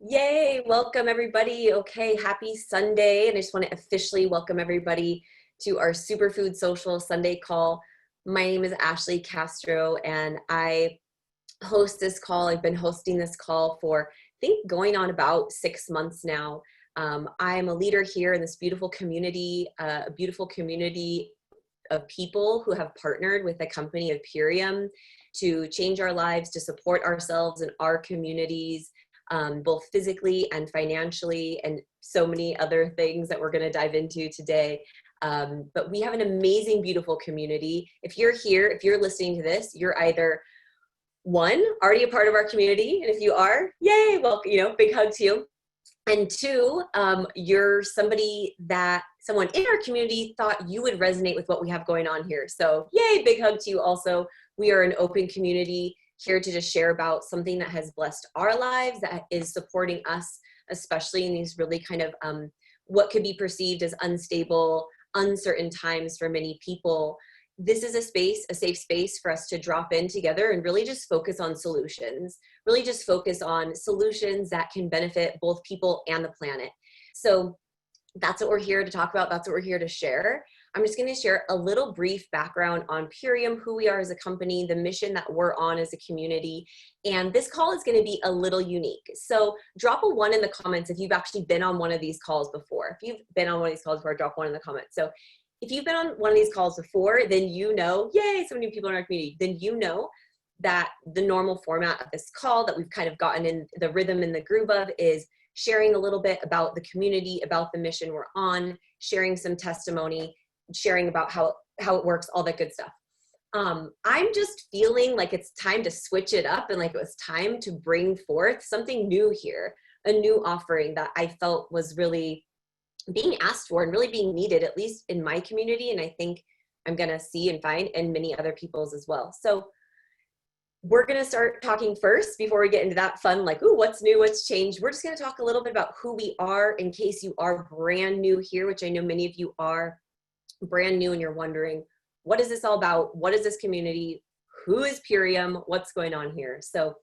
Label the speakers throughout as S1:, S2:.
S1: Yay, welcome everybody. Okay, happy Sunday. And I just want to officially welcome everybody to our Superfood Social Sunday call. My name is Ashley Castro and I host this call. I've been hosting this call for, I think, going on about 6 months now. I'm a leader here in this beautiful community of people who have partnered with the company of Purium to change our lives, to support ourselves and our communities, both physically and financially, and so many other things that we're going to dive into today. But we have an amazing, beautiful community. If you're here, if you're listening to this, you're either one, already a part of our community, and if you are, yay, well, big hug to you. And two, you're someone in our community thought you would resonate with what we have going on here. So yay, big hug to you also. We are an open community here to just share about something that has blessed our lives, that is supporting us, especially in these really kind of what could be perceived as unstable, uncertain times for many people. This is a safe space for us to drop in together and really just focus on solutions, that can benefit both people and the planet. So that's what we're here to talk about. That's what we're here to share. I'm just going to share a little brief background on Purium, who we are as a company, the mission that we're on as a community. And this call is going to be a little unique. So drop a 1 in the comments if you've actually been on one of these calls before. If you've been on one of these calls before, drop 1 in the comments. So if you've been on one of these calls before, then you know, yay, so many people in our community, then you know that the normal format of this call that we've kind of gotten in the rhythm and the groove of is sharing a little bit about the community, about the mission we're on, sharing some testimony, sharing about how it works, all that good stuff. I'm just feeling like it's time to switch it up and like it was time to bring forth something new here, a new offering that I felt was really being asked for and really being needed, at least in my community. And I think I'm going to see and find in many other people's as well. So we're going to start talking first before we get into that fun, like, ooh, what's new, what's changed. We're just going to talk a little bit about who we are in case you are brand new here, which I know many of you are brand new and you're wondering, what is this all about? What is this community? Who is Purium? What's going on here? So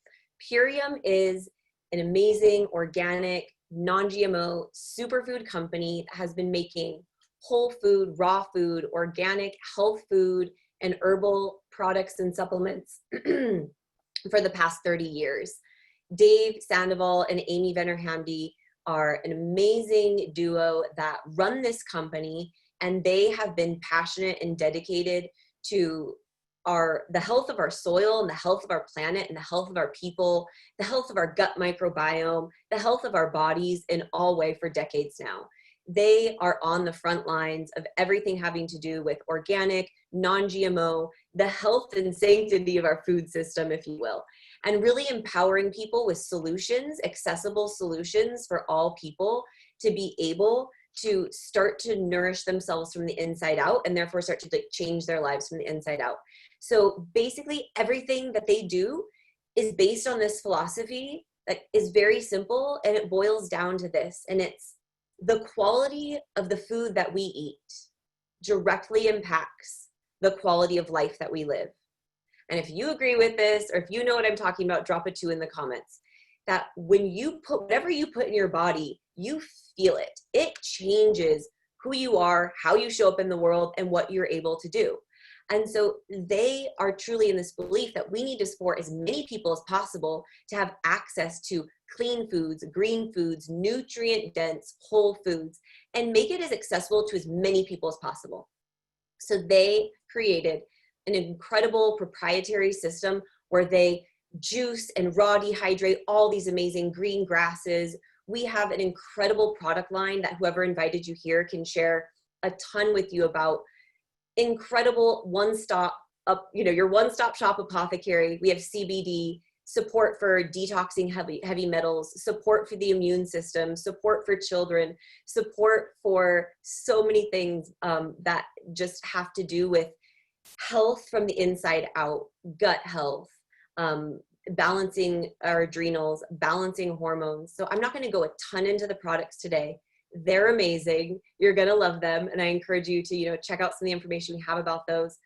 S1: Purium is an amazing, organic, non-GMO superfood company that has been making whole food, raw food, organic, health food, and herbal products and supplements for the past 30 years. Dave Sandoval and Amy Venner-Hamdy are an amazing duo that run this company, and they have been passionate and dedicated to the health of our soil and the health of our planet and the health of our people, the health of our gut microbiome, the health of our bodies in all way for decades now. They are on the front lines of everything having to do with organic, non-GMO, the health and sanctity of our food system, if you will, and really empowering people with solutions, accessible solutions for all people to be able to start to nourish themselves from the inside out and therefore start to change their lives from the inside out. So basically everything that they do is based on this philosophy that is very simple, and it boils down to this, and it's the quality of the food that we eat directly impacts the quality of life that we live. And if you agree with this, or if you know what I'm talking about, drop a 2 in the comments. That when you put whatever you put in your body, you feel it. It changes who you are, how you show up in the world, and what you're able to do. And so they are truly in this belief that we need to support as many people as possible to have access to clean foods, green foods, nutrient-dense whole foods, and make it as accessible to as many people as possible. So they created an incredible proprietary system where they juice and raw dehydrate all these amazing green grasses. We have an incredible product line that whoever invited you here can share a ton with you about. Incredible your one-stop shop apothecary. We have CBD, support for detoxing heavy metals, support for the immune system, support for children, support for so many things that just have to do with health from the inside out, gut health, balancing our adrenals, balancing hormones. So I'm not going to go a ton into the products today. They're amazing. You're going to love them. And I encourage you to, check out some of the information we have about those.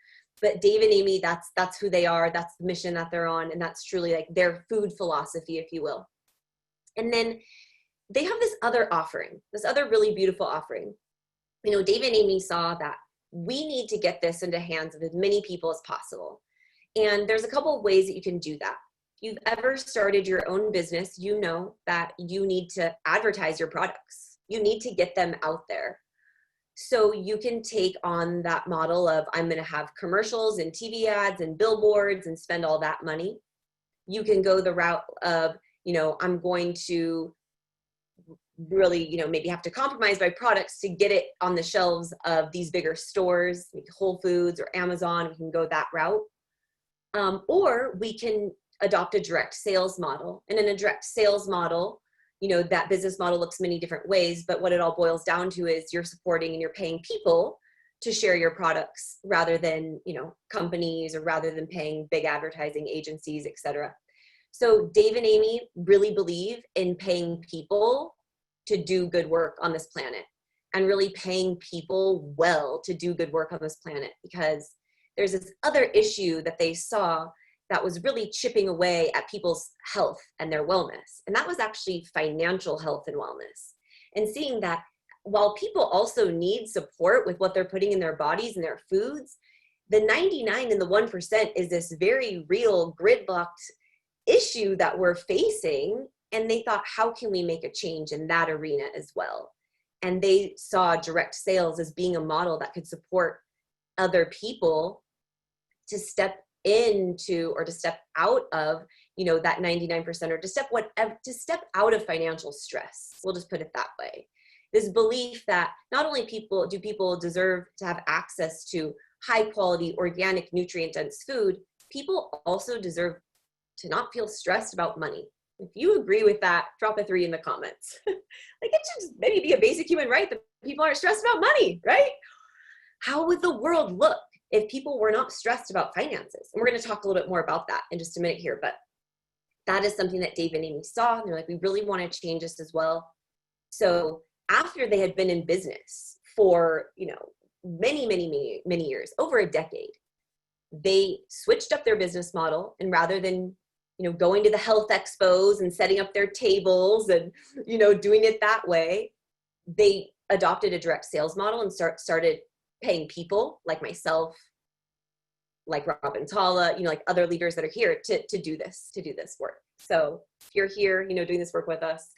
S1: But Dave and Amy, that's who they are. That's the mission that they're on. And that's truly like their food philosophy, if you will. And then they have this other offering, this other really beautiful offering. You know, Dave and Amy saw that we need to get this into hands of as many people as possible. And there's a couple of ways that you can do that. If you've ever started your own business, you know that you need to advertise your products. You need to get them out there. So you can take on that model of, I'm going to have commercials and TV ads and billboards and spend all that money. You can go the route of, you know, I'm going to really, you know, maybe have to compromise my products to get it on the shelves of these bigger stores, like Whole Foods or Amazon. We can go that route. Or we can adopt a direct sales model. And in a direct sales model, you know, that business model looks many different ways, but what it all boils down to is you're supporting and you're paying people to share your products rather than, you know, companies, or rather than paying big advertising agencies, et cetera. So Dave and Amy really believe in paying people to do good work on this planet, and really paying people well to do good work on this planet, because there's this other issue that they saw that was really chipping away at people's health and their wellness. And that was actually financial health and wellness. And seeing that while people also need support with what they're putting in their bodies and their foods, the 99 and the 1% is this very real gridlocked issue that we're facing. And they thought, how can we make a change in that arena as well? And they saw direct sales as being a model that could support other people to step into, or to step out of, you know, that 99%, or to step out of financial stress. We'll just put it that way. This belief that not only people deserve to have access to high quality, organic, nutrient dense food, people also deserve to not feel stressed about money. If you agree with that, drop a 3 in the comments. Like, it should maybe be a basic human right that people aren't stressed about money, right? How would the world look if people were not stressed about finances? And we're going to talk a little bit more about that in just a minute here, but that is something that Dave and Amy saw. And they're like, we really want to change this as well. So after they had been in business for, you know, many years, over a decade, they switched up their business model. And rather than, you know, going to the health expos and setting up their tables and, you know, doing it that way, they adopted a direct sales model and started paying people like myself, like Robin Tala, you know, like other leaders that are here to do this work. So if you're here, you know, doing this work with us,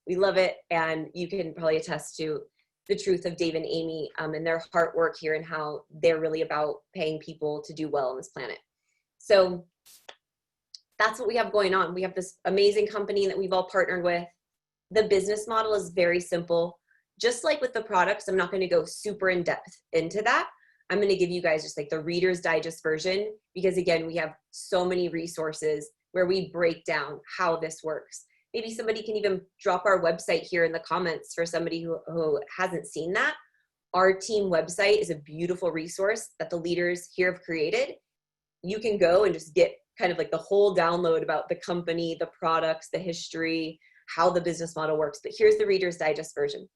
S1: we love it. And you can probably attest to the truth of Dave and Amy and their heart work here, and how they're really about paying people to do well on this planet. So that's what we have going on. We have this amazing company that we've all partnered with. The business model is very simple. Just like with the products, I'm not going to go super in depth into that. I'm going to give you guys just like the Reader's Digest version, because again, we have so many resources where we break down how this works. Maybe somebody can even drop our website here in the comments for somebody who hasn't seen that. Our team website is a beautiful resource that the leaders here have created. You can go and just get kind of like the whole download about the company, the products, the history, how the business model works. But here's the Reader's Digest version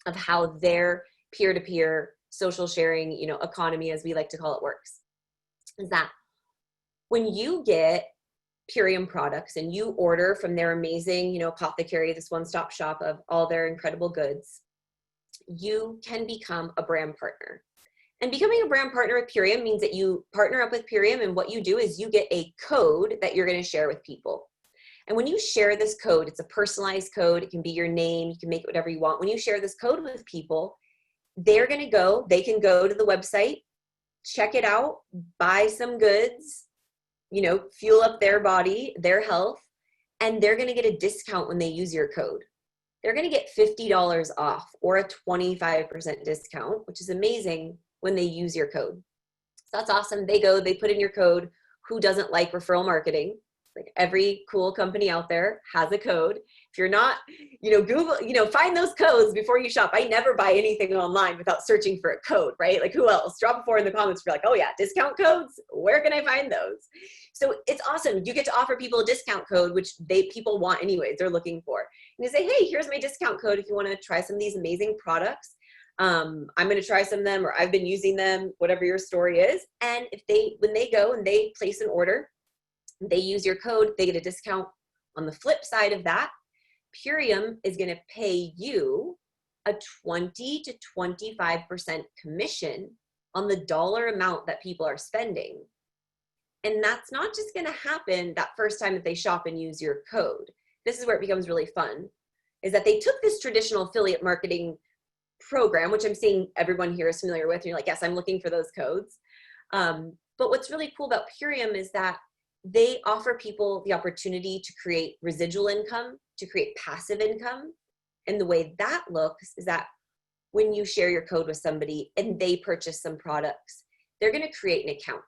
S1: of how their peer-to-peer social sharing, you know, economy, as we like to call it, works. Is that when you get Purium products and you order from their amazing, you know, apothecary, this one-stop shop of all their incredible goods, you can become a brand partner. And becoming a brand partner with Purium means that you partner up with Purium, and what you do is you get a code that you're going to share with people. And when you share this code, it's a personalized code. It can be your name. You can make it whatever you want. When you share this code with people, they can go to the website, check it out, buy some goods, you know, fuel up their body, their health, and they're going to get a discount when they use your code. They're going to get $50 off, or a 25% discount, which is amazing when they use your code. So that's awesome. They put in your code. Who doesn't like referral marketing? Like, every cool company out there has a code. If you're not, you know, Google, you know, find those codes before you shop. I never buy anything online without searching for a code, right? Like, who else? Drop a 4 in the comments if you're like, oh yeah, discount codes. Where can I find those? So it's awesome. You get to offer people a discount code, which people want anyways, they're looking for. And you say, hey, here's my discount code if you want to try some of these amazing products. I'm going to try some of them, or I've been using them, whatever your story is. And when they go and they place an order, they use your code, they get a discount. On the flip side of that, Purium is going to pay you a 20 to 25% commission on the dollar amount that people are spending. And that's not just going to happen that first time that they shop and use your code. This is where it becomes really fun, is that they took this traditional affiliate marketing program, which I'm seeing everyone here is familiar with, and you're like, yes, I'm looking for those codes. But what's really cool about Purium is that they offer people the opportunity to create residual income, to create passive income. And the way that looks is that when you share your code with somebody and they purchase some products, they're going to create an account.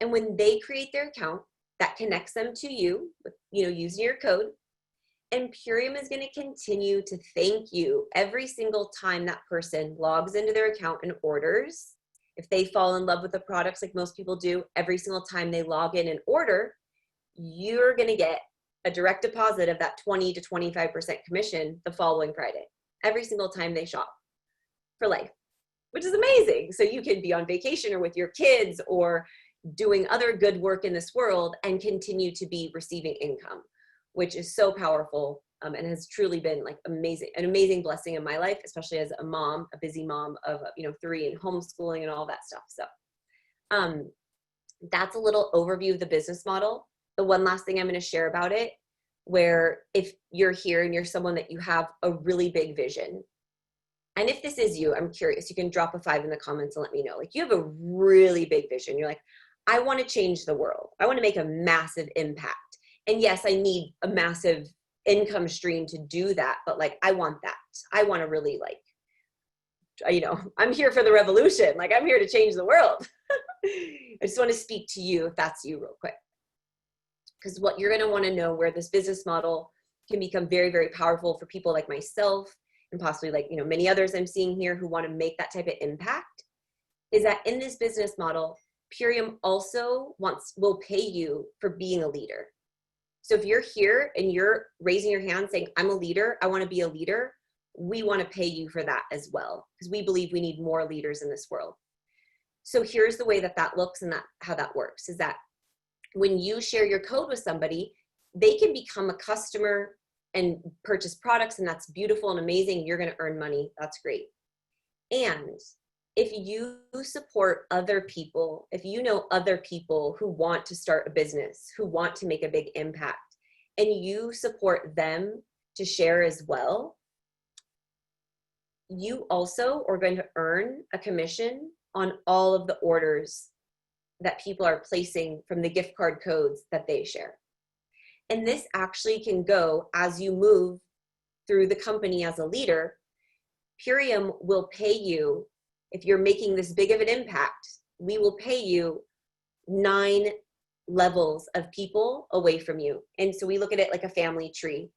S1: And when they create their account, that connects them to you, using your code. And Purium is going to continue to thank you every single time that person logs into their account and orders. If they fall in love with the products like most people do, every single time they log in and order, you're going to get a direct deposit of that 20 to 25% commission the following Friday, every single time they shop, for life, which is amazing. So you can be on vacation or with your kids or doing other good work in this world and continue to be receiving income, which is so powerful, and has truly been like an amazing blessing in my life, especially as a mom, a busy mom of 3 and homeschooling and all that stuff. So that's a little overview of the business model. The one last thing I'm going to share about it, where if you're here and you're someone that you have a really big vision, and if this is you, I'm curious, you can drop a 5 in the comments and let me know. Like, you have a really big vision. You're like, I want to change the world. I want to make a massive impact. And yes, I need a massive income stream to do that, but like, I want that. I want to really I'm here for the revolution. Like, I'm here to change the world. I just want to speak to you if that's you real quick. Because what you're going to want to know, where this business model can become very, very powerful for people like myself and possibly many others I'm seeing here who want to make that type of impact, is that in this business model, Purium also will pay you for being a leader. So if you're here and you're raising your hand saying, I'm a leader, I want to be a leader, we want to pay you for that as well, because we believe we need more leaders in this world. So here's the way that looks and how that works, is that when you share your code with somebody, they can become a customer and purchase products, and that's beautiful and amazing. You're going to earn money. That's great. And if you support other people, if you know other people who want to start a business, who want to make a big impact, and you support them to share as well, you also are going to earn a commission on all of the orders that people are placing from the gift card codes that they share. And this actually can go as you move through the company as a leader. Purium will pay you, if you're making this big of an impact, we will pay you 9 levels of people away from you. And so we look at it like a family tree.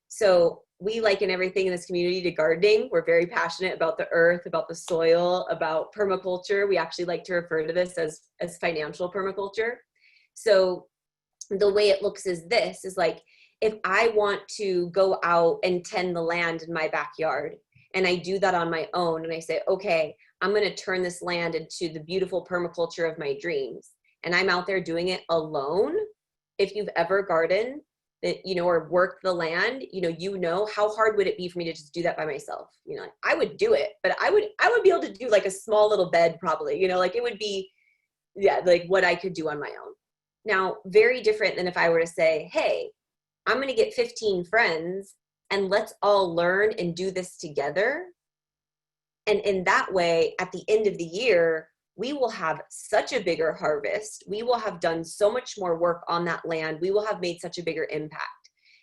S1: So we liken everything in this community to gardening. We're very passionate about the earth, about the soil, about permaculture. We actually like to refer to this as financial permaculture. So the way it looks is this, is like, if I want to go out and tend the land in my backyard, and I do that on my own, and I say, okay, I'm going to turn this land into the beautiful permaculture of my dreams, and I'm out there doing it alone. If you've ever gardened, or worked the land, how hard would it be for me to just do that by myself? I would do it, but I would be able to do like a small little bed probably, it would be, like what I could do on my own. Now, very different than if I were to say, hey, I'm going to get 15 friends and let's all learn and do this together. And in that way, at the end of the year, we will have such a bigger harvest. We will have done so much more work on that land. We will have made such a bigger impact.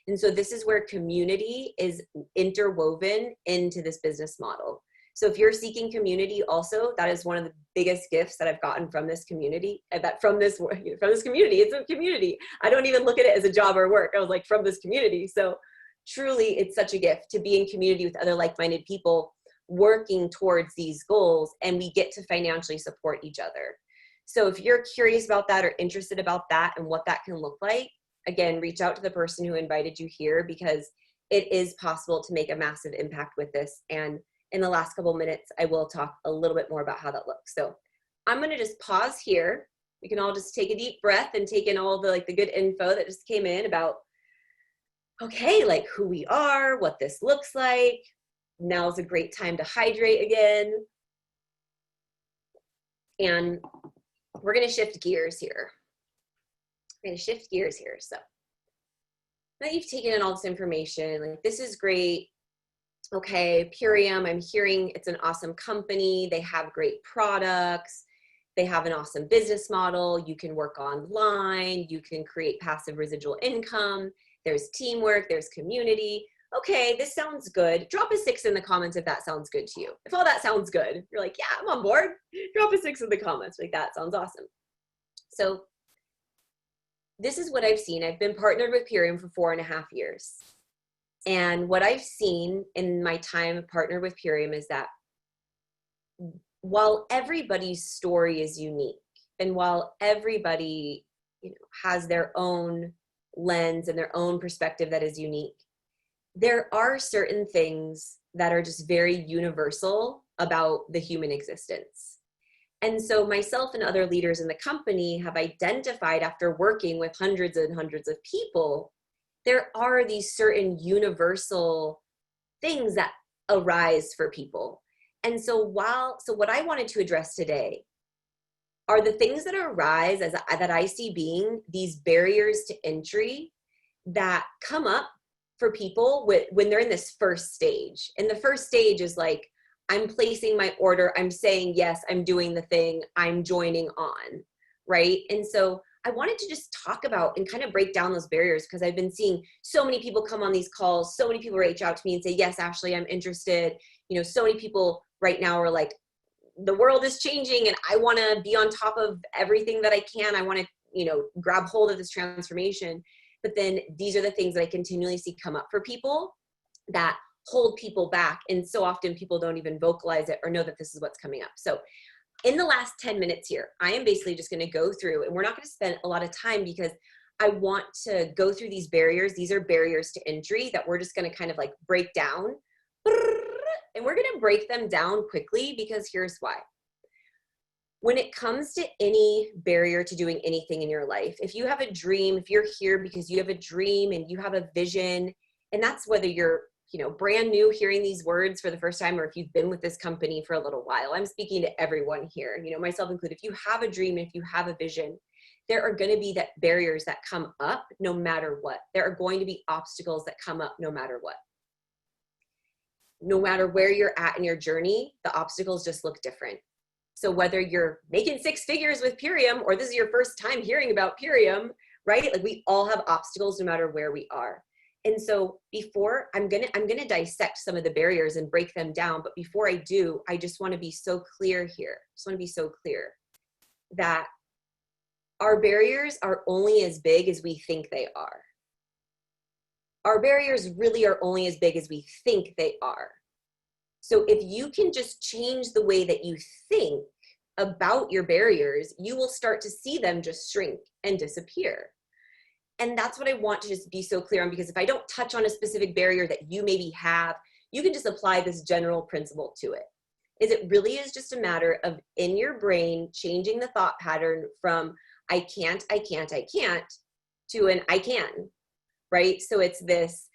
S1: And so this is where community is interwoven into this business model. So if you're seeking community also, that is one of the biggest gifts that I've gotten from this community, from this community. It's a community. I don't even look at it as a job or work. I was like, from this community. So truly, it's such a gift to be in community with other like-minded people working towards these goals, and we get to financially support each other. So if you're curious about that or interested about that and what that can look like, again, reach out to the person who invited you here, because it is possible to make a massive impact with this. And in the last couple minutes, I will talk a little bit more about how that looks. So I'm going to just pause here. We can all just take a deep breath and take in all the the good info that just came in about okay, like who we are, what this looks like. Now's a great time to hydrate again. And we're going to shift gears here. So now you've taken in all this information, like this is great. Okay, Purium, I'm hearing it's an awesome company. They have great products. They have an awesome business model. You can work online. You can create passive residual income. There's teamwork. There's community. Okay, this sounds good. Drop a 6 in the comments if that sounds good to you. If all that sounds good, you're like, yeah, I'm on board. Drop a 6 in the comments. Like, that sounds awesome. So this is what I've seen. I've been partnered with Purium for 4.5 years. And what I've seen in my time partnered with Purium is that while everybody's story is unique, and while everybody, has their own lens and their own perspective that is unique, there are certain things that are just very universal about the human existence. And so myself and other leaders in the company have identified, after working with hundreds and hundreds of people, there are these certain universal things that arise for people. And so what I wanted to address today are the things that arise that I see being these barriers to entry that come up for people when they're in this first stage. And the first stage is like, I'm placing my order, I'm saying yes, I'm doing the thing, I'm joining on, right? And so I wanted to just talk about and kind of break down those barriers, because I've been seeing so many people come on these calls, so many people reach out to me and say, yes, Ashley, I'm interested. So many people right now are like, the world is changing and I want to be on top of everything that I can. I want to, grab hold of this transformation. But then these are the things that I continually see come up for people that hold people back. And so often people don't even vocalize it or know that this is what's coming up. So in the last 10 minutes here, I am basically just going to go through, and we're not going to spend a lot of time because I want to go through these barriers. These are barriers to entry that we're just going to kind of like break down. And we're going to break them down quickly because here's why. When it comes to any barrier to doing anything in your life, if you have a dream, if you're here because you have a dream and you have a vision, and that's whether you're brand new hearing these words for the first time, or if you've been with this company for a little while, I'm speaking to everyone here, myself included. If you have a dream, if you have a vision, there are going to be barriers that come up no matter what. There are going to be obstacles that come up no matter what. No matter where you're at in your journey, the obstacles just look different. So whether you're making 6 figures with Purium, or this is your first time hearing about Purium, right? Like, we all have obstacles no matter where we are. And so before I'm gonna dissect some of the barriers and break them down. But before I do, I just want to be so clear here. Just want to be so clear that our barriers are only as big as we think they are. Our barriers really are only as big as we think they are. So if you can just change the way that you think about your barriers, you will start to see them just shrink and disappear. And that's what I want to just be so clear on, because if I don't touch on a specific barrier that you maybe have, you can just apply this general principle to it. It really is just a matter of, in your brain, changing the thought pattern from I can't to an I can, right? So it's this,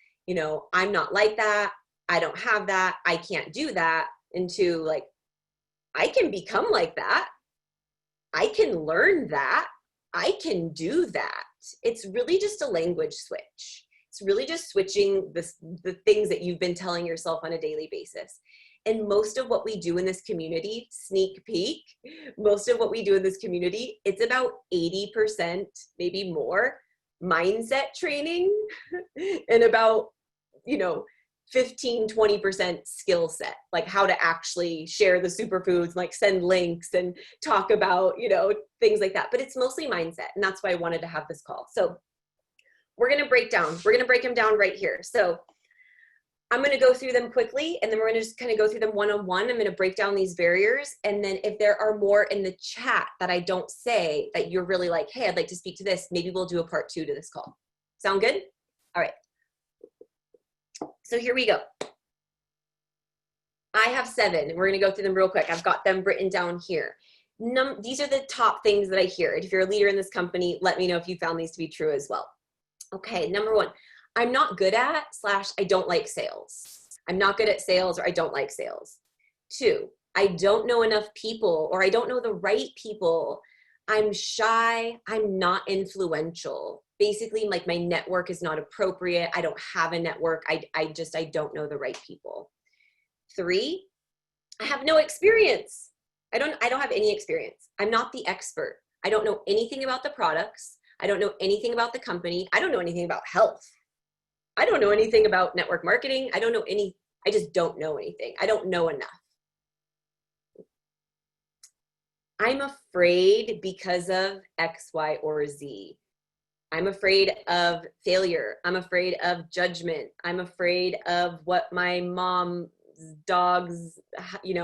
S1: I'm not like that, I don't have that, I can't do that, into like, I can become like that, I can learn that, I can do that. It's really just a language switch. It's really just switching the things that you've been telling yourself on a daily basis. And most of what we do in this community, sneak peek, most of what we do in this community, it's about 80%, maybe more, mindset training and about, 15-20% skill set, like how to actually share the superfoods, like send links and talk about, things like that. But it's mostly mindset. And that's why I wanted to have this call. So we're going to break them down right here. So I'm going to go through them quickly, and then we're going to just kind of go through them one-on-one. I'm going to break down these barriers. And then if there are more in the chat that I don't say, that you're really like, hey, I'd like to speak to this, maybe we'll do a part 2 to this call. Sound good? All right. So here we go. I have 7. We're going to go through them real quick. I've got them written down here. These are the top things that I hear. If you're a leader in this company, let me know if you found these to be true as well. Okay, number 1, I'm not good at / I don't like sales. I'm not good at sales or I don't like sales. 2, I don't know enough people or I don't know the right people. I'm shy. I'm not influential. Basically, like my network is not appropriate. I don't have a network. I don't know the right people. 3, I have no experience. I don't have any experience. I'm not the expert. I don't know anything about the products. I don't know anything about the company. I don't know anything about health. I don't know anything about network marketing. I just don't know anything. I don't know enough. I'm afraid because of X, Y, or Z. I'm afraid of failure. I'm afraid of judgment. I'm afraid of what my mom's dog's,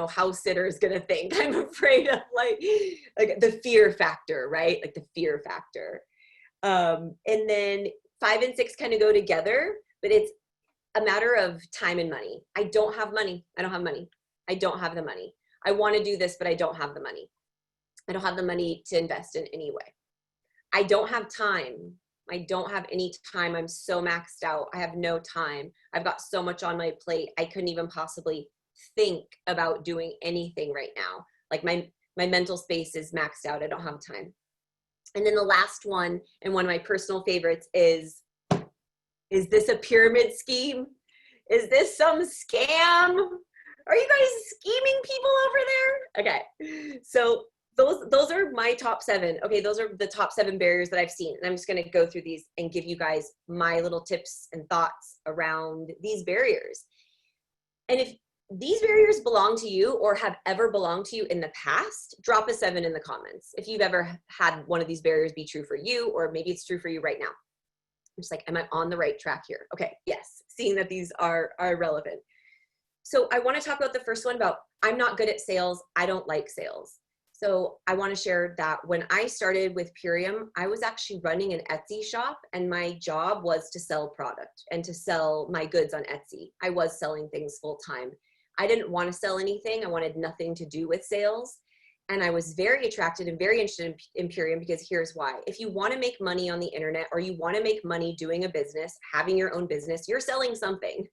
S1: house sitter is gonna think. I'm afraid of like the fear factor, right? Like the fear factor. And then 5 and 6 kind of go together, but it's a matter of time and money. I don't have money. I don't have money. I don't have the money. I want to do this, but I don't have the money. I don't have the money to invest in any way. I don't have time. I don't have any time. I'm so maxed out. I have no time. I've got so much on my plate. I couldn't even possibly think about doing anything right now. Like my mental space is maxed out. I don't have time. And then the last one, and one of my personal favorites is this a pyramid scheme? Is this some scam? Are you guys scheming people over there? Okay, so those are my top 7. Okay, those are the top 7 barriers that I've seen. And I'm just gonna go through these and give you guys my little tips and thoughts around these barriers. And if these barriers belong to you or have ever belonged to you in the past, drop a 7 in the comments. If you've ever had one of these barriers be true for you, or maybe it's true for you right now. I'm just like, am I on the right track here? Okay, yes, seeing that these are relevant. So I wanna talk about the first one about I'm not good at sales, I don't like sales. So I wanna share that when I started with Purium, I was actually running an Etsy shop and my job was to sell product and to sell my goods on Etsy. I was selling things full time. I didn't wanna sell anything, I wanted nothing to do with sales. And I was very attracted and very interested in Purium because here's why. If you want to make money on the internet or you want to make money doing a business, having your own business, you're selling something.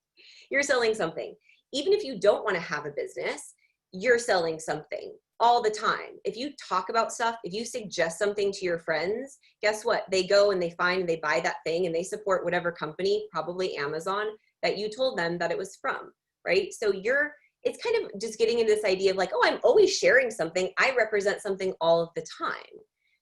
S1: You're selling something. Even if you don't want to have a business, you're selling something all the time. If you talk about stuff, if you suggest something to your friends, guess what? They go and they find and they buy that thing and they support whatever company, probably Amazon, that you told them that it was from, right? So it's kind of just getting into this idea of like, oh, I'm always sharing something. I represent something all of the time.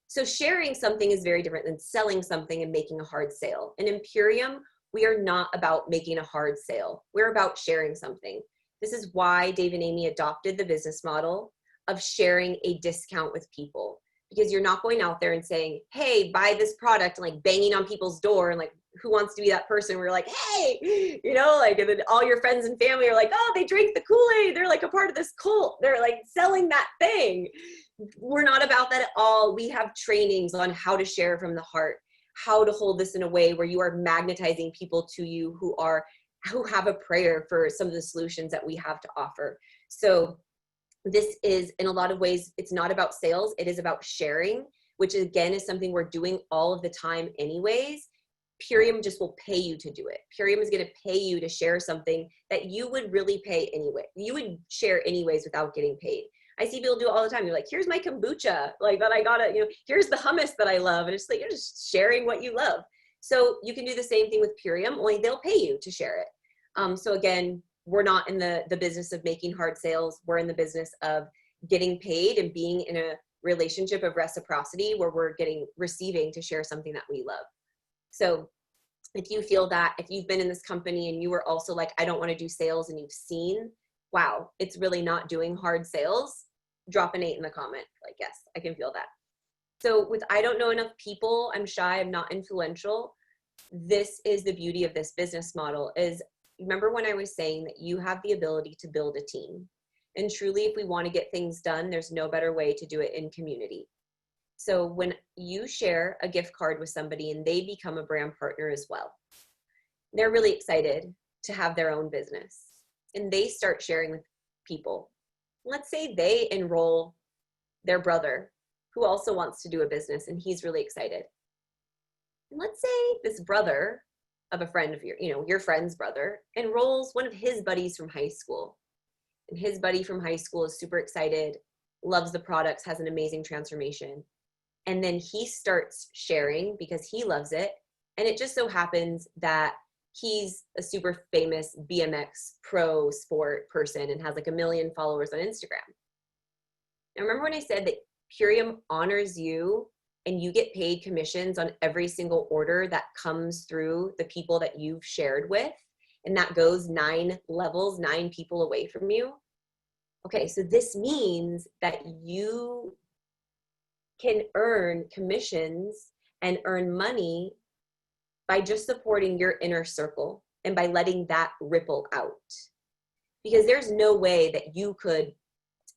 S1: So sharing something is very different than selling something and making a hard sale. And in Purium, we are not about making a hard sale. We're about sharing something. This is why Dave and Amy adopted the business model of sharing a discount with people, because you're not going out there and saying, hey, buy this product, and like banging on people's door and like, who wants to be that person? We're like, hey, like, and then all your friends and family are like, oh, they drink the Kool-Aid. They're like a part of this cult. They're like selling that thing. We're not about that at all. We have trainings on how to share from the heart, how to hold this in a way where you are magnetizing people to you who have a prayer for some of the solutions that we have to offer. So this is, in a lot of ways, it's not about sales. It is about sharing, which again is something we're doing all of the time anyways. Purium just will pay you to do it. Purium is going to pay you to share something that you would really pay anyway. You would share anyways without getting paid. I see people do it all the time. You're like, here's my kombucha, like that I got it, here's the hummus that I love. And it's like, you're just sharing what you love. So you can do the same thing with Purium, only they'll pay you to share it. So again, we're not in the business of making hard sales. We're in the business of getting paid and being in a relationship of reciprocity where we're receiving to share something that we love. So if you feel that, if you've been in this company and you were also like, I don't want to do sales, and you've seen, wow, it's really not doing hard sales, drop an 8 in the comment. Like, yes, I can feel that. So with I don't know enough people, I'm shy, I'm not influential. This is the beauty of this business model is, remember when I was saying that you have the ability to build a team. And truly, if we want to get things done, there's no better way to do it in community. So when you share a gift card with somebody and they become a brand partner as well, they're really excited to have their own business and they start sharing with people. Let's say they enroll their brother who also wants to do a business and he's really excited. And let's say this brother of a friend of your friend's brother, enrolls one of his buddies from high school. And his buddy from high school is super excited, loves the products, has an amazing transformation. And then he starts sharing because he loves it. And it just so happens that he's a super famous BMX pro sport person and has like 1 million followers on Instagram. Now, remember when I said that Purium honors you and you get paid commissions on every single order that comes through the people that you've shared with, and that goes 9 levels, 9 people away from you? Okay, so this means that you can earn commissions and earn money by just supporting your inner circle and by letting that ripple out. Because there's no way that you could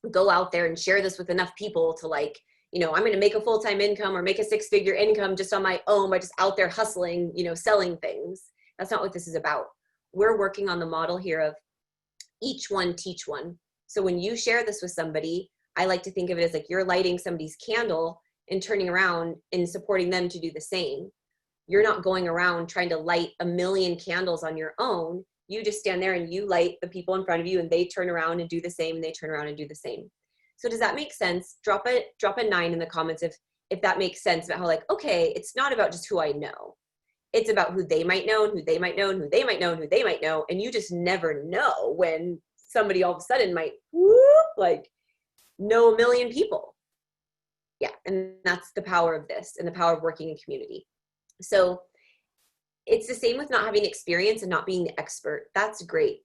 S1: go out there and share this with enough people to like, I'm going to make a full-time income or make a 6-figure income just on my own by just out there hustling, selling things. That's not what this is about. We're working on the model here of each one teach one. So when you share this with somebody, I like to think of it as like you're lighting somebody's candle and turning around and supporting them to do the same. You're not going around trying to light 1 million candles on your own. You just stand there and you light the people in front of you and they turn around and do the same and they turn around and do the same. So does that make sense? Drop a 9 in the comments if that makes sense about how like, okay, it's not about just who I know. It's about who they might know and who they might know and who they might know and who they might know. And you just never know when somebody all of a sudden might know 1 million people. Yeah, and that's the power of this and the power of working in community. So it's the same with not having experience and not being the expert. That's great.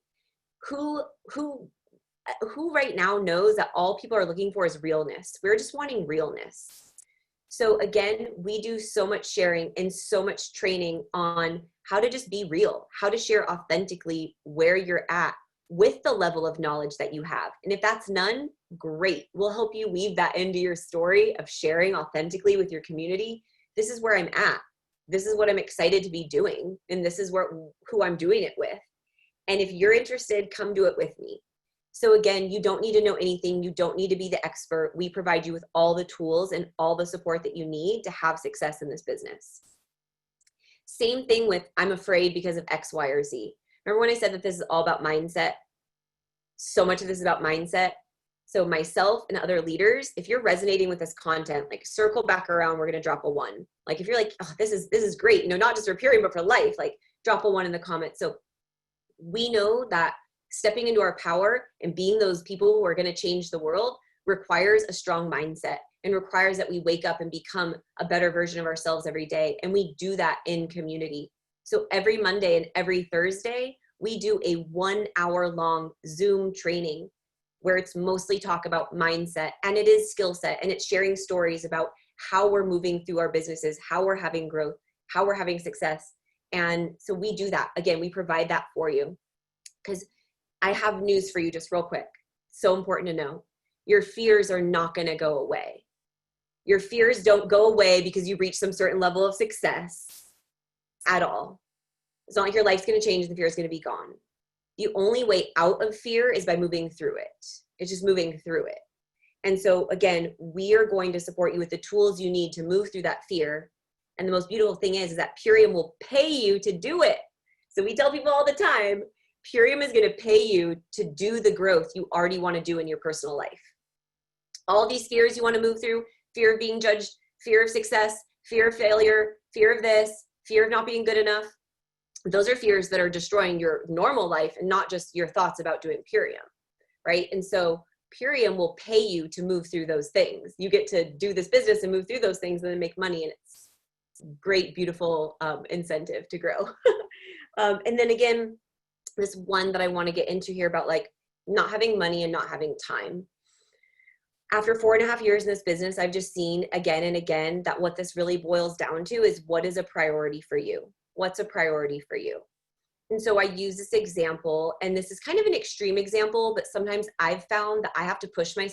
S1: Who right now knows that all people are looking for is realness? We're just wanting realness. So again, we do so much sharing and so much training on how to just be real, how to share authentically where you're at with the level of knowledge that you have. And if that's none, great. We'll help you weave that into your story of sharing authentically with your community. This is where I'm at. This is what I'm excited to be doing. And this is who I'm doing it with. And if you're interested, come do it with me. So again, you don't need to know anything. You don't need to be the expert. We provide you with all the tools and all the support that you need to have success in this business. Same thing with I'm afraid because of X, Y, or Z. Remember when I said that this is all about mindset? So much of this is about mindset. So myself and other leaders, if you're resonating with this content, like circle back around, we're going to drop a 1. Like if you're like, oh, this is great, not just for Purium, but for life, like drop a 1 in the comments. So we know that stepping into our power and being those people who are going to change the world requires a strong mindset and requires that we wake up and become a better version of ourselves every day. And we do that in community. So every Monday and every Thursday, we do a 1-hour-long Zoom training where it's mostly talk about mindset and it is skill set and it's sharing stories about how we're moving through our businesses, how we're having growth, how we're having success. And so we do that. Again, we provide that for you. Because I have news for you just real quick. So important to know. Your fears are not going to go away. Your fears don't go away because you reach some certain level of success at all. It's not like your life's going to change and the fear is going to be gone. The only way out of fear is by moving through it. It's just moving through it. And so again, we are going to support you with the tools you need to move through that fear. And the most beautiful thing is that Purium will pay you to do it. So we tell people all the time, Purium is going to pay you to do the growth you already want to do in your personal life. All these fears you want to move through, fear of being judged, fear of success, fear of failure, fear of this, fear of not being good enough. Those are fears that are destroying your normal life and not just your thoughts about doing Purium, right? And so Purium will pay you to move through those things. You get to do this business and move through those things and then make money, and it's great, beautiful incentive to grow. And then again, this one that I want to get into here about like not having money and not having time. After 4.5 years in this business, I've just seen again and again that what this really boils down to is what is a priority for you? What's a priority for you? And so I use this example, and this is kind of an extreme example, but sometimes I've found that I have to push my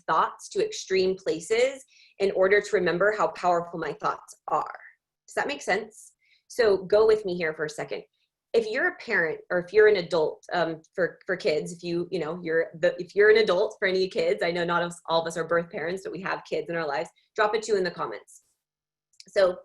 S1: thoughts to extreme places in order to remember how powerful my thoughts are. Does that make sense? So go with me here for a second. If you're a parent or if you're an adult, for kids, if you're an adult for any kids, I know not all of us are birth parents, but we have kids in our lives, drop a 2 in the comments. So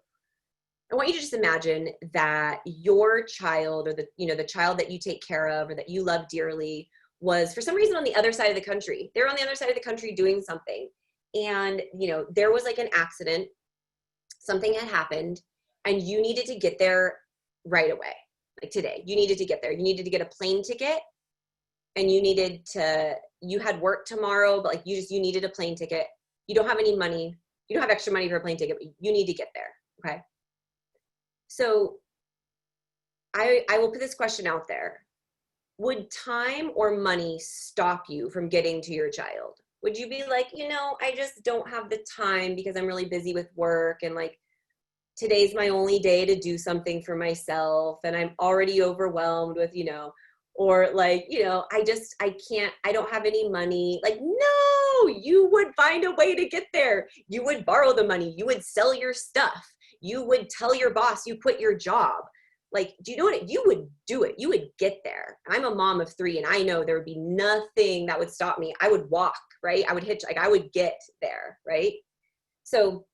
S1: I want you to just imagine that your child, or the, the child that you take care of or that you love dearly, was for some reason on the other side of the country. They're on the other side of the country doing something. And, there was like an accident, something had happened, and you needed to get there right away. Like today, you needed to get there. You needed to get a plane ticket, and you had work tomorrow, but like you needed a plane ticket. You don't have any money. You don't have extra money for a plane ticket, but you need to get there. Okay. So I will put this question out there. Would time or money stop you from getting to your child? Would you be like, I just don't have the time because I'm really busy with work, and like today's my only day to do something for myself, and I'm already overwhelmed with, or like, I don't have any money. Like, no, you would find a way to get there. You would borrow the money. You would sell your stuff. You would tell your boss you quit your job. Like, do you know what? You would do it. You would get there. I'm a mom of 3, and I know there would be nothing that would stop me. I would walk, right? I would hitchhike. I would get there, right? So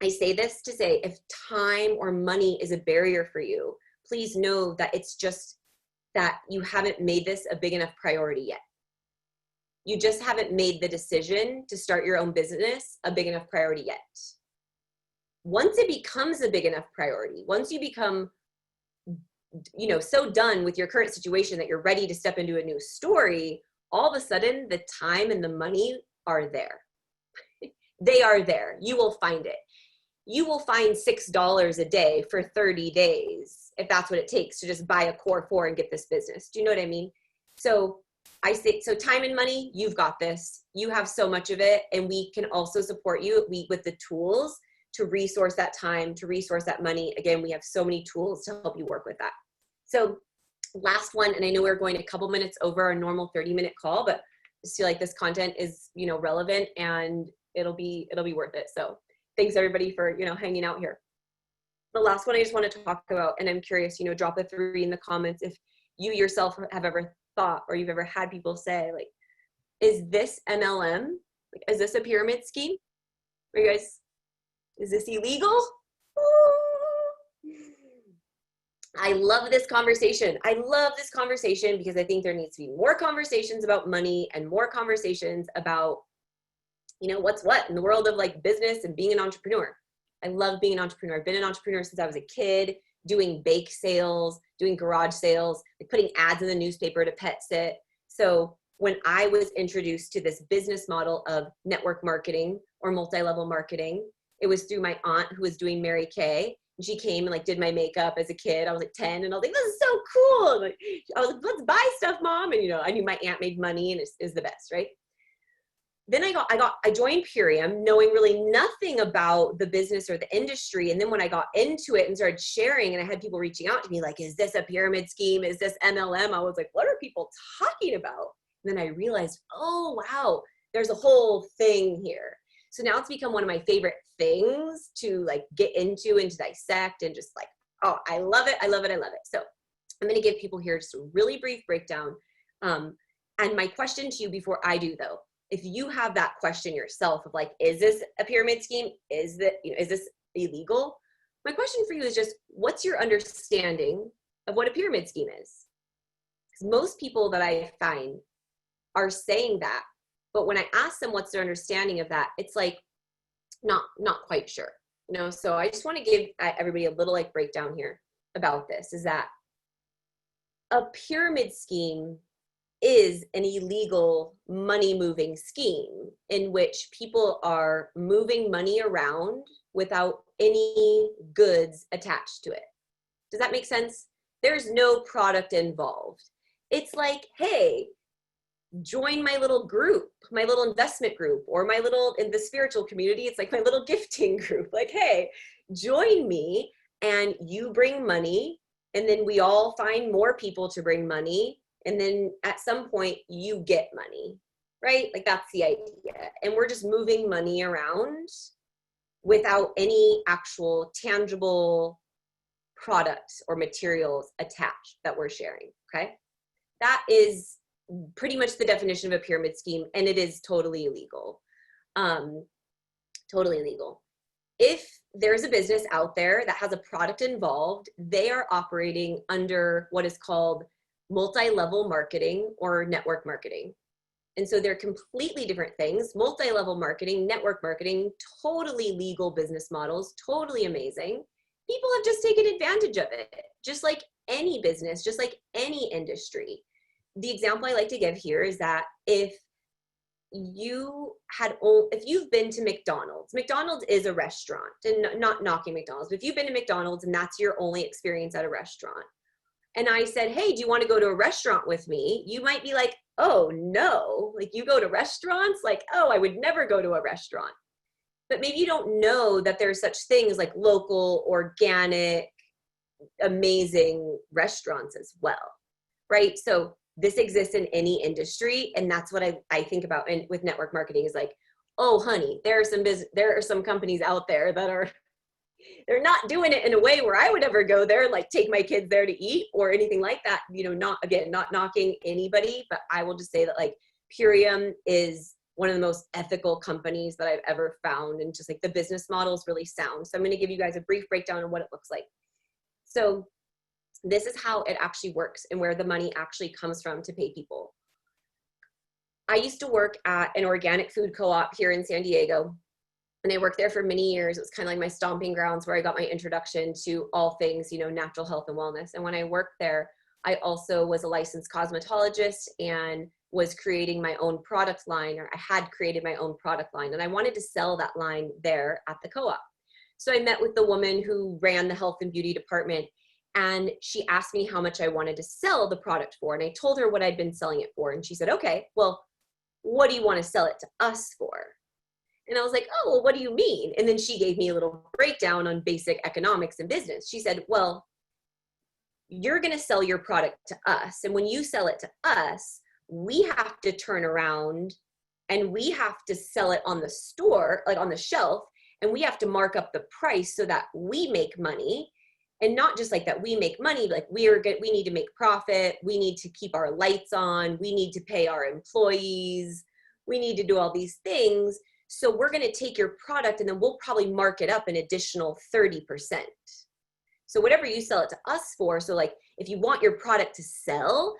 S1: I say this to say, if time or money is a barrier for you, please know that it's just that you haven't made this a big enough priority yet. You just haven't made the decision to start your own business a big enough priority yet. Once it becomes a big enough priority, once you become so done with your current situation that you're ready to step into a new story, all of a sudden the time and the money are there. They are there. You will find it. You will find $6 a day for 30 days if that's what it takes to just buy a Core 4 and get this business. Do you know what I mean? So I say, so time and money, you've got this. You have so much of it, and we can also support you with the tools to resource that time, to resource that money. Again, we have so many tools to help you work with that. So last one, and I know we're going a couple minutes over our normal 30-minute call, but I just feel like this content is, relevant, and it'll be worth it. So thanks everybody for, hanging out here. The last one I just want to talk about, and I'm curious, drop a 3 in the comments if you yourself have ever thought, or you've ever had people say, like, is this MLM? Like, is this a pyramid scheme? Are you guys, is this illegal? Ooh. I love this conversation. I love this conversation because I think there needs to be more conversations about money and more conversations about, what's what in the world of like business and being an entrepreneur. I love being an entrepreneur. I've been an entrepreneur since I was a kid, doing bake sales, doing garage sales, like putting ads in the newspaper to pet sit. So when I was introduced to this business model of network marketing or multi-level marketing, it was through my aunt who was doing Mary Kay. And she came and like did my makeup as a kid. I was like 10, and I was like, this is so cool. And, like, I was like, let's buy stuff, Mom. And I knew my aunt made money and is the best, right? Then I joined Purium knowing really nothing about the business or the industry. And then when I got into it and started sharing, and I had people reaching out to me like, is this a pyramid scheme? Is this MLM? I was like, what are people talking about? And then I realized, oh, wow, there's a whole thing here. So now it's become one of my favorite things to like get into and to dissect, and just like, oh, I love it. I love it. I love it. So I'm going to give people here just a really brief breakdown. And my question to you before I do though, if you have that question yourself of like, is this a pyramid scheme? Is this illegal? My question for you is just, what's your understanding of what a pyramid scheme is? Because most people that I find are saying that, but when I ask them what's their understanding of that, it's like not quite sure. So I just want to give everybody a little like breakdown here about this, is that a pyramid scheme is an illegal money moving scheme in which people are moving money around without any goods attached to it. Does that make sense? There's no product involved. It's like, hey, join my little group, my little investment group, or my little, in the spiritual community, it's like my little gifting group. Like, hey, join me, and you bring money, and then we all find more people to bring money. And then at some point you get money, right? Like that's the idea. And we're just moving money around without any actual tangible products or materials attached that we're sharing, okay? That is pretty much the definition of a pyramid scheme, and it is totally illegal. Totally illegal. if there's a business out there that has a product involved, they are operating under what is called multi-level marketing or network marketing. And so they're completely different things. Multi-level marketing, network marketing, totally legal business models, totally amazing. People have just taken advantage of it, just like any business, just like any industry. The example I like to give here is that if you've been to McDonald's is a restaurant, and not knocking McDonald's, but if you've been to McDonald's and that's your only experience at a restaurant, and I said, hey, do you want to go to a restaurant with me? You might be like, oh no, like you go to restaurants? Like, oh, I would never go to a restaurant. But maybe you don't know that there's such things like local, organic, amazing restaurants as well, right? So this exists in any industry. And that's what I think about with network marketing is like, oh honey, there are some companies out there that they're not doing it in a way where I would ever go there, like take my kids there to eat or anything like that. Not knocking anybody, but I will just say that like Purium is one of the most ethical companies that I've ever found. And just like the business model is really sound. So I'm going to give you guys a brief breakdown of what it looks like. So this is how it actually works and where the money actually comes from to pay people. I used to work at an organic food co-op here in San Diego. And I worked there for many years. It was kind of like my stomping grounds where I got my introduction to all things, natural health and wellness. And when I worked there, I also was a licensed cosmetologist and was creating my own product line, or I had created my own product line. And I wanted to sell that line there at the co-op. So I met with the woman who ran the health and beauty department, and she asked me how much I wanted to sell the product for. And I told her what I'd been selling it for. And she said, okay, well, what do you want to sell it to us for? And I was like, oh, well, what do you mean? And then she gave me a little breakdown on basic economics and business. She said, well, you're going to sell your product to us. And when you sell it to us, we have to turn around and we have to sell it on the store, like on the shelf, and we have to mark up the price so that we make money. And not just like that we make money, like we need to make profit. We need to keep our lights on. We need to pay our employees. We need to do all these things. So we're going to take your product and then we'll probably mark it up an additional 30%. So whatever you sell it to us for, so like if you want your product to sell,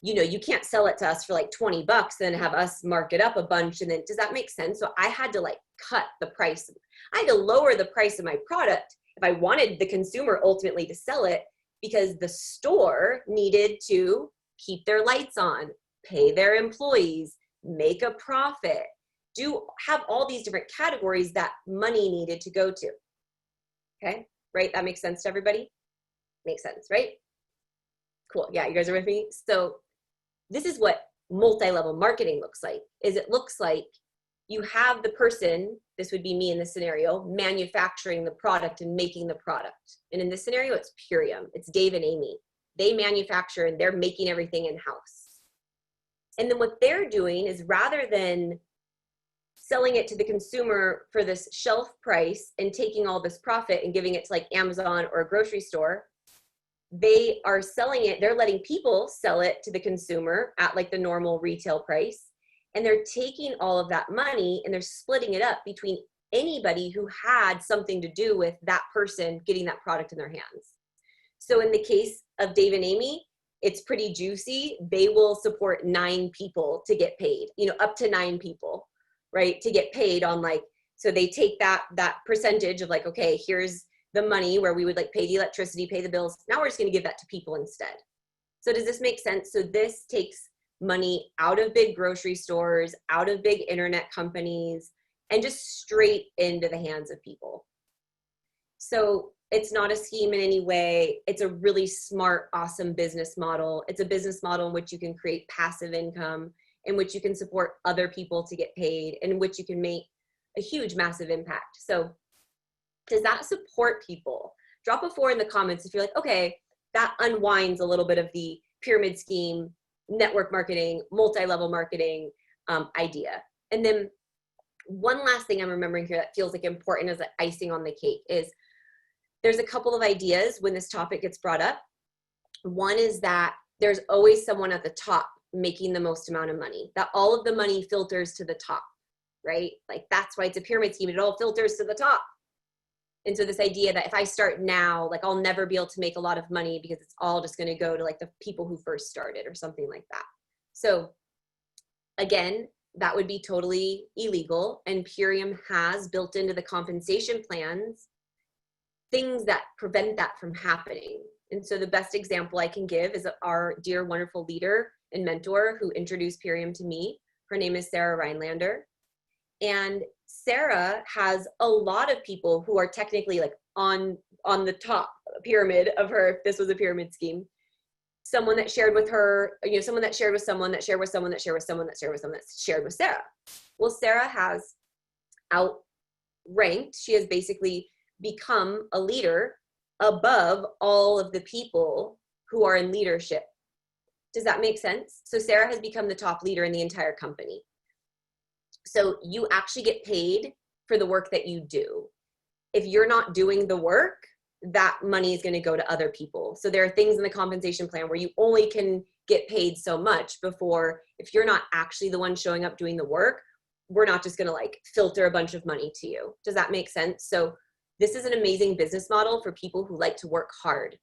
S1: you can't sell it to us for like 20 bucks and have us mark it up a bunch. And then, does that make sense? So I had to like cut the price. I had to lower the price of my product if I wanted the consumer ultimately to sell it, because the store needed to keep their lights on, pay their employees, make a profit, have all these different categories that money needed to go to. Okay, right? That makes sense to everybody? Makes sense, right? Cool, yeah, you guys are with me? So this is what multi-level marketing looks like, it looks like you have the person, this would be me in this scenario, manufacturing the product and making the product. And in this scenario, it's Purium, it's Dave and Amy. They manufacture and they're making everything in-house. And then what they're doing is, rather than selling it to the consumer for this shelf price and taking all this profit and giving it to like Amazon or a grocery store, they are selling it, they're letting people sell it to the consumer at like the normal retail price. And they're taking all of that money and they're splitting it up between anybody who had something to do with that person getting that product in their hands. So in the case of Dave and Amy, it's pretty juicy. They will support 9 people to get paid, up to 9 people, right? To get paid on like, so they take that percentage of like, okay, here's the money where we would like pay the electricity, pay the bills. Now we're just going to give that to people instead. So does this make sense? So this takes money out of big grocery stores, out of big internet companies, and just straight into the hands of people. So it's not a scheme in any way. It's a really smart, awesome business model. It's a business model in which you can create passive income, in which you can support other people to get paid, in which you can make a huge, massive impact. So does that support people? Drop a 4 in the comments if you're like, okay, that unwinds a little bit of the pyramid scheme, network marketing, multi-level marketing idea. And then one last thing I'm remembering here that feels like important as icing on the cake is there's a couple of ideas when this topic gets brought up. One is that there's always someone at the top making the most amount of money, that all of the money filters to the top, right? Like that's why it's a pyramid scheme. It all filters to the top. And so this idea that if I start now, like I'll never be able to make a lot of money because it's all just going to go to like the people who first started or something like that. So again, that would be totally illegal. And Purium has built into the compensation plans things that prevent that from happening. And so the best example I can give is our dear, wonderful leader and mentor who introduced Purium to me. Her name is Sarah Rhinelander. And Sarah has a lot of people who are technically like on the top pyramid of her, if this was a pyramid scheme. Someone that shared with her, you know, someone that shared with someone that shared with someone that shared with someone that shared with someone that shared with Sarah. Well, Sarah has outranked. She has basically become a leader above all of the people who are in leadership. Does that make sense? So Sarah has become the top leader in the entire company. So you actually get paid for the work that you do. If you're not doing the work, that money is going to go to other people. So there are things in the compensation plan where you only can get paid so much before, if you're not actually the one showing up doing the work, we're not just going to like filter a bunch of money to you. Does that make sense? So this is an amazing business model for people who like to work hard.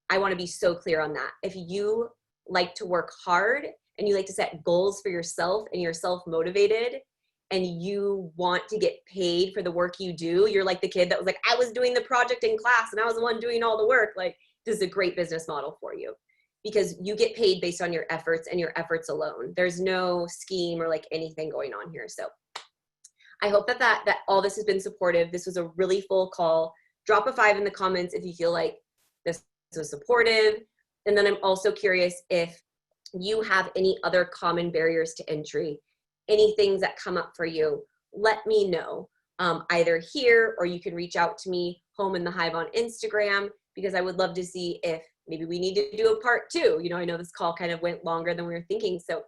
S1: I want to be so clear on that. If you like to work hard and you like to set goals for yourself and you're self-motivated and you want to get paid for the work you do, you're like the kid that was like, I was doing the project in class and I was the one doing all the work. Like, this is a great business model for you because you get paid based on your efforts and your efforts alone. There's no scheme or like anything going on here. So I hope that all this has been supportive. This was a really full call. Drop a 5 in the comments if you feel like this was supportive. And then I'm also curious if you have any other common barriers to entry, any things that come up for you, let me know, either here or you can reach out to me, Home in the Hive on Instagram, because I would love to see if maybe we need to do a part 2. You know, I know this call kind of went longer than we were thinking, so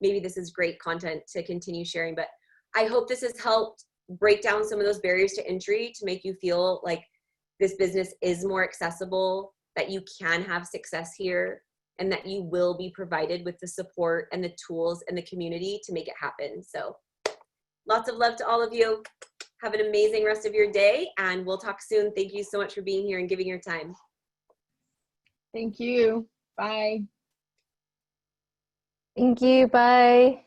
S1: maybe this is great content to continue sharing, but I hope this has helped break down some of those barriers to entry to make you feel like this business is more accessible, that you can have success here, and that you will be provided with the support and the tools and the community to make it happen. So lots of love to all of you. Have an amazing rest of your day, and we'll talk soon. Thank you so much for being here and giving your time.
S2: Thank you. Bye.
S3: Thank you. Bye.